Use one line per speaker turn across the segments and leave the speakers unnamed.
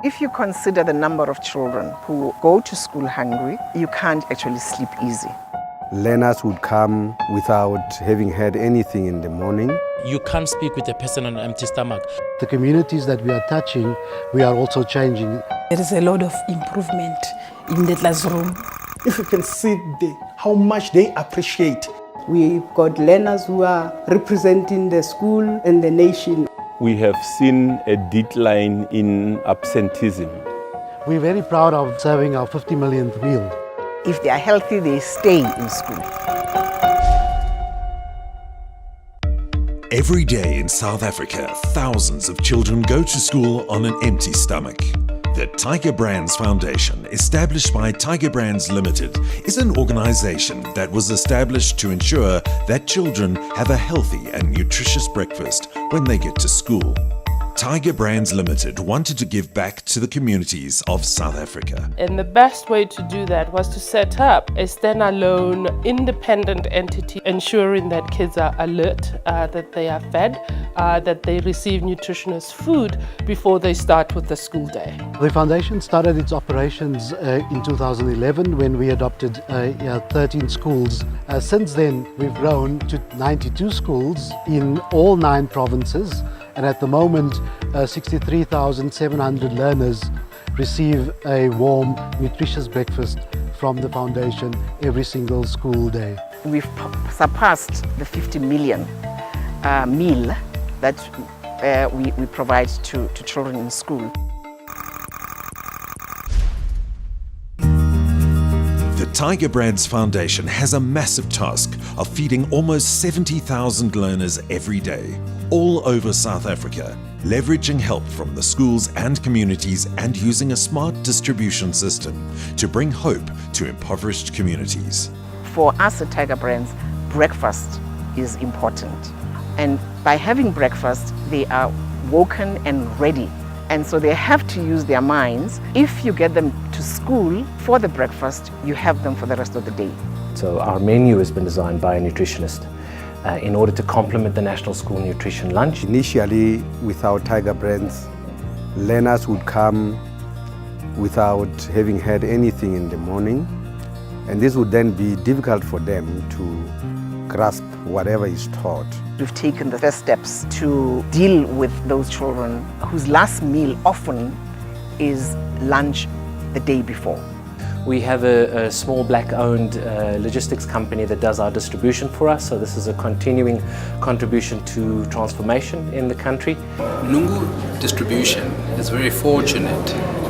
If you consider the number of children who go to school hungry, you can't actually sleep easy.
Learners would come without having had anything in the morning.
You can't speak with a person on an empty stomach.
The communities that we are touching, we are also changing.
There is a lot of improvement in the classroom.
If you can see how much they appreciate.
We've got learners who are representing the school and the nation.
We have seen a decline in absenteeism.
We're very proud of serving our 50 millionth meal.
If they are healthy, they stay in school.
Every day in South Africa, thousands of children go to school on an empty stomach. The Tiger Brands Foundation, established by Tiger Brands Limited, is an organization that was established to ensure that children have a healthy and nutritious breakfast when they get to school. Tiger Brands Limited wanted to give back to the communities of South Africa.
And the best way to do that was to set up a standalone, independent entity, ensuring that kids are alert, that they are fed, that they receive nutritious food before they start with the school day.
The foundation started its operations in 2011 when we adopted 13 schools. Since then, we've grown to 92 schools in all 9 provinces. And at the moment, 63,700 learners receive a warm, nutritious breakfast from the foundation every single school day.
We've surpassed the 50 million meal that we provide to children in school.
The Tiger Brands Foundation has a massive task of feeding almost 70,000 learners every day, all over South Africa, leveraging help from the schools and communities and using a smart distribution system to bring hope to impoverished communities.
For us at Tiger Brands, breakfast is important. And by having breakfast, they are woken and ready. And so they have to use their minds. If you get them to school for the breakfast, you have them for the rest of the day.
So our menu has been designed by a nutritionist in order to complement the National School Nutrition Lunch.
Initially, with our Tiger Brands, learners would come without having had anything in the morning. And this would then be difficult for them to grasp whatever is taught.
We've taken the first steps to deal with those children whose last meal often is lunch the day before.
We have a small black-owned logistics company that does our distribution for us, so this is a continuing contribution to transformation in the country.
Nungu Distribution is very fortunate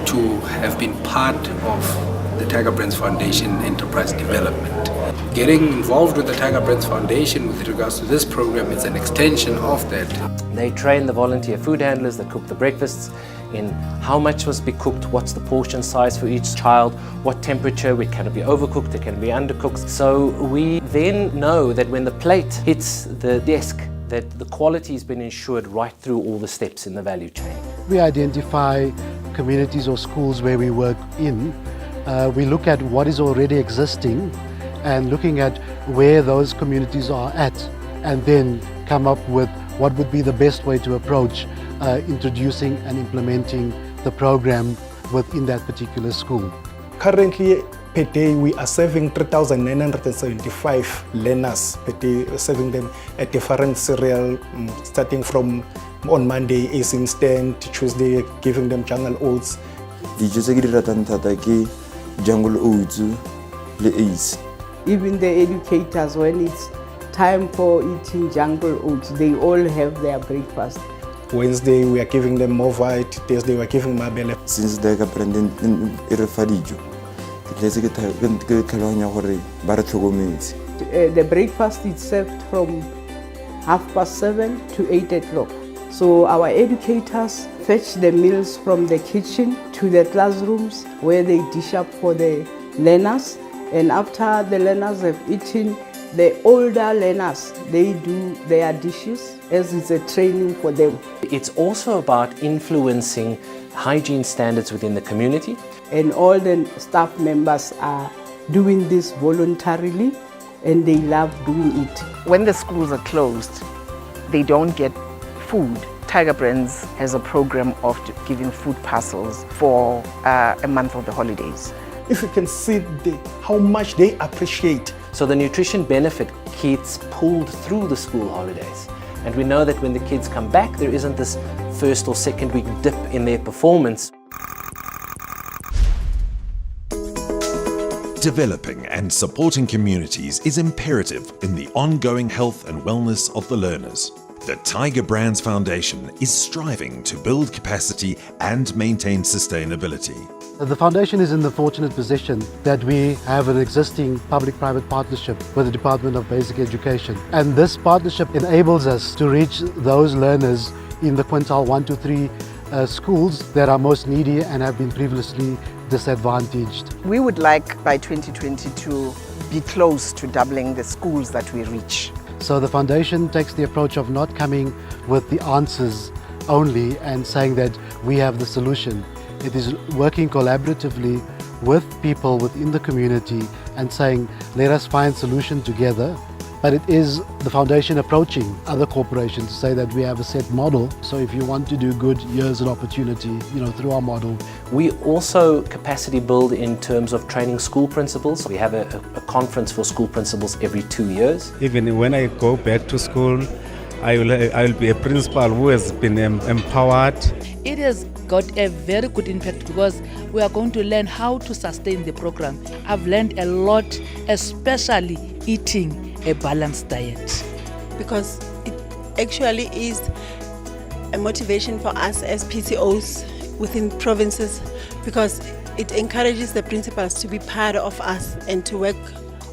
to have been part of the Tiger Brands Foundation enterprise development. Getting involved with the Tiger Brands Foundation with regards to this program is an extension of that.
They train the volunteer food handlers that cook the breakfasts in how much must be cooked, what's the portion size for each child, what temperature, it can be overcooked, it can be undercooked. So we then know that when the plate hits the desk, that the quality has been ensured right through all the steps in the value chain.
We identify communities or schools where we work in. We look at what is already existing and looking at where those communities are at, and then come up with what would be the best way to approach introducing and implementing the program within that particular school.
Currently, per day, we are serving 3,975 learners per day, serving them at different cereal, starting from on Monday, Ace Instant, Tuesday, giving them jungle oats.
Jungle oats, le Ace.
Even the educators, when it's time for eating jungle oats, they all have their breakfast.
Wednesday, we are giving them more white. Thursday, we are giving mabele.
Since they are branding in Irefadijo,
the breakfast is served from 7:30 to 8 o'clock. So our educators fetch the meals from the kitchen to the classrooms where they dish up for the learners. And after the learners have eaten, the older learners, they do their dishes as it's a training for them.
It's also about influencing hygiene standards within the community.
And all the staff members are doing this voluntarily and they love doing it.
When the schools are closed, they don't get food. Tiger Brands has a program of giving food parcels for a month of the holidays.
If you can see how much they appreciate.
So the nutrition benefit gets pulled through the school holidays. And we know that when the kids come back, there isn't this first or second week dip in their performance.
Developing and supporting communities is imperative in the ongoing health and wellness of the learners. The Tiger Brands Foundation is striving to build capacity and maintain sustainability.
The foundation is in the fortunate position that we have an existing public-private partnership with the Department of Basic Education. And this partnership enables us to reach those learners in the quintile 1 to 3 schools that are most needy and have been previously disadvantaged.
We would like by 2020 to be close to doubling the schools that we reach.
So the foundation takes the approach of not coming with the answers only and saying that we have the solution. It is working collaboratively with people within the community and saying, let us find solution together. But it is the foundation approaching other corporations to say that we have a set model. So if you want to do good, here's an opportunity, through our model.
We also capacity build in terms of training school principals. We have a conference for school principals every 2 years.
Even when I go back to school, I will be a principal who has been empowered.
It has got a very good impact because we are going to learn how to sustain the program. I've learned a lot, especially eating a balanced diet.
Because it actually is a motivation for us as PCOs within provinces, because it encourages the principals to be part of us and to work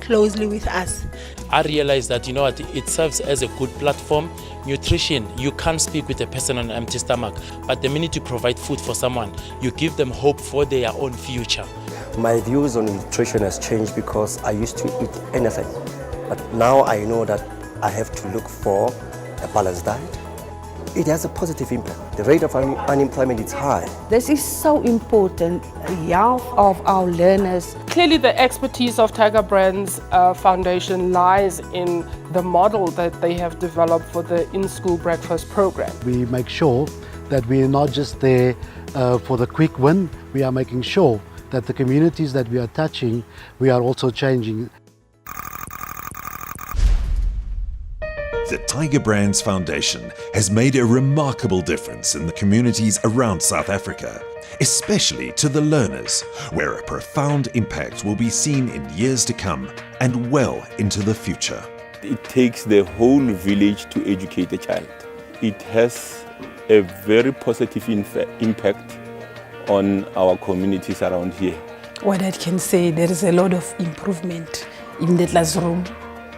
closely with us.
I realized that, it serves as a good platform. Nutrition, you can't speak with a person on an empty stomach, but the minute you provide food for someone, you give them hope for their own future.
My views on nutrition has changed because I used to eat anything, but now I know that I have to look for a balanced diet. It has a positive impact. The rate of unemployment is high.
This is so important, the health of our learners.
Clearly the expertise of Tiger Brands Foundation lies in the model that they have developed for the in-school breakfast program.
We make sure that we are not just there for the quick win, we are making sure that the communities that we are touching, we are also changing.
The Tiger Brands Foundation has made a remarkable difference in the communities around South Africa, especially to the learners, where a profound impact will be seen in years to come and well into the future.
It takes the whole village to educate a child. It has a very positive impact on our communities around here.
What I can say, there is a lot of improvement in the classroom.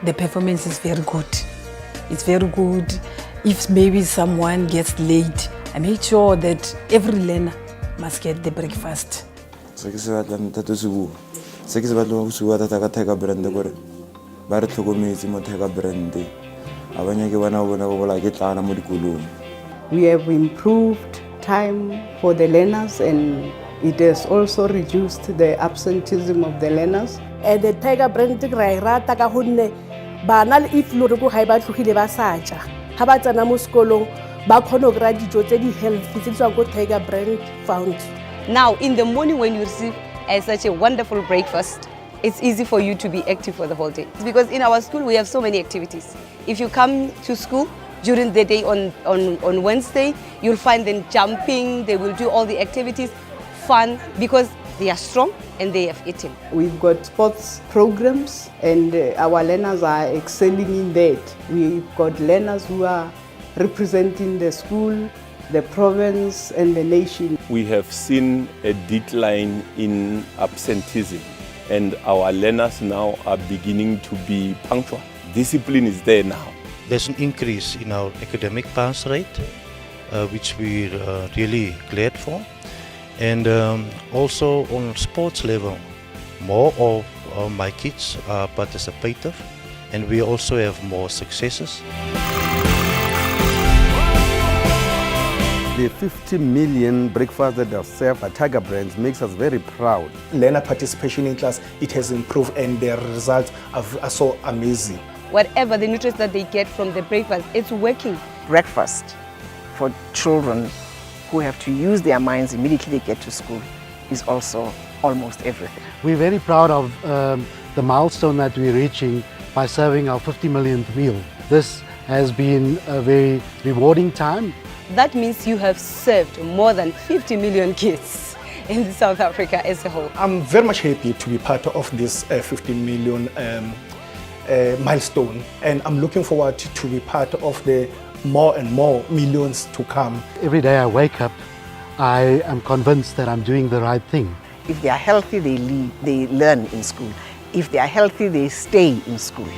The performance is very good. It's very good. If maybe someone gets late, I make sure that every learner must get the breakfast.
We have improved time for the learners, and it has also reduced the absenteeism of the learners.
And the Tiger Brand bana if lore go ga ba tlogile ba sa ja ha ba tsena mo sekolong ba kgona go ra dijo tse di healthy tse tswa go Tiger Brand Found.
Now in the morning when you receive such a wonderful breakfast, it's easy for you to be active for the whole day, because in our school we have so many activities. If you come to school during the day on Wednesday, you'll find them jumping, they will do all the activities, fun, because they are strong and they have eaten.
We've got sports programs and our learners are excelling in that. We've got learners who are representing the school, the province and the nation.
We have seen a decline in absenteeism, and our learners now are beginning to be punctual. Discipline is there now.
There's an increase in our academic pass rate, which we're really glad for. And also on sports level, more of my kids are participative, and we also have more successes.
The 50 million breakfasts that are served by Tiger Brands makes us very proud.
Learner participation in class, it has improved, and the results are so amazing.
Whatever the nutrients that they get from the breakfast, it's working.
Breakfast for children who have to use their minds immediately they get to school is also almost everything.
We're very proud of the milestone that we're reaching by serving our 50 millionth meal. This has been a very rewarding time.
That means you have served more than 50 million kids in South Africa as a whole.
I'm very much happy to be part of this 15 million milestone, and I'm looking forward to be part of the more and more millions to come.
Every day I wake up, I am convinced that I'm doing the right thing.
If they are healthy, they learn in school. If they are healthy, they stay in school.